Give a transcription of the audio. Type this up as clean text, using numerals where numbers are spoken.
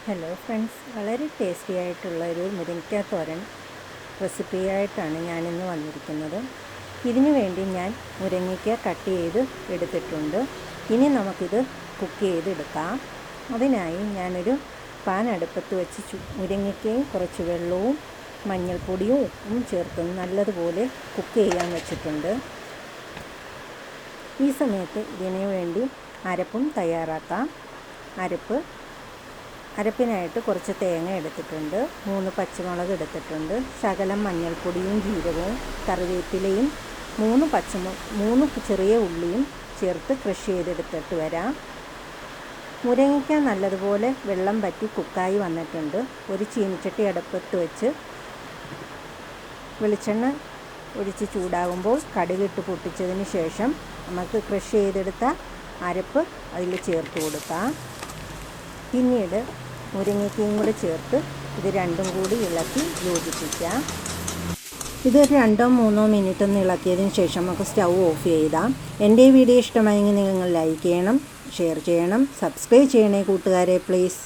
Hello friends, വളരെ tasty ആയിട്ടുള്ള ഒരു മുരിങ്ങയ്ക്ക തോരൻ റെസിപ്പിയായിട്ടാണ് ഞാനിന്ന് വന്നിരിക്കുന്നത്. ഇതിനു വേണ്ടി ഞാൻ മുരിങ്ങയ്ക്ക കട്ട് ചെയ്ത് എടുത്തിട്ടുണ്ട്. ഇനി നമുക്കിത് കുക്ക് ചെയ്തെടുക്കാം. അതിനായി ഞാനൊരു പാൻ അടുപ്പത്ത് വെച്ച് മുരിങ്ങയ്ക്കയും കുറച്ച് വെള്ളവും മഞ്ഞൾപ്പൊടിയും ഉപ്പും ചേർത്ത് നല്ലതുപോലെ കുക്ക് ചെയ്യാൻ വെച്ചിട്ടുണ്ട്. ഈ സമയത്ത് ഇതിനു വേണ്ടി അരപ്പും തയ്യാറാക്കാം. അരപ്പിനായിട്ട് കുറച്ച് തേങ്ങ എടുത്തിട്ടുണ്ട്, 3 പച്ചമുളക് എടുത്തിട്ടുണ്ട്, ശകലം മഞ്ഞൾപ്പൊടിയും ജീരകവും കറിവേപ്പിലയും 3 ചെറിയ ഉള്ളിയും ചേർത്ത് ക്രഷ് ചെയ്തെടുത്തിട്ട് വരാം. മുരിങ്ങയ്ക്ക നല്ലതുപോലെ വെള്ളം പറ്റി കുക്കായി വന്നിട്ടുണ്ട്. ഒരു ചീനിച്ചട്ടി അടുപ്പത്ത് വെച്ച് വെളിച്ചെണ്ണ ഒഴിച്ച് ചൂടാകുമ്പോൾ കടുകിട്ട് പൊട്ടിച്ചതിന് ശേഷം നമുക്ക് ക്രഷ് ചെയ്തെടുത്ത അരപ്പ് അതിൽ ചേർത്ത് കൊടുക്കാം. പിന്നീട് മുരിങ്ങയ്ക്കയും കൂടി ചേർത്ത് ഇത് രണ്ടും കൂടി ഇളക്കി യോജിപ്പിക്കാം. ഇത് 2-3 മിനിറ്റ് ഒന്ന് ഇളക്കിയതിന് ശേഷം നമുക്ക് സ്റ്റൗ ഓഫ് ചെയ്താം. എൻ്റെ ഈ വീഡിയോ ഇഷ്ടമായെങ്കിൽ നിങ്ങൾ ലൈക്ക് ചെയ്യണം, ഷെയർ ചെയ്യണം, സബ്സ്ക്രൈബ് ചെയ്യണേ കൂട്ടുകാരെ പ്ലീസ്.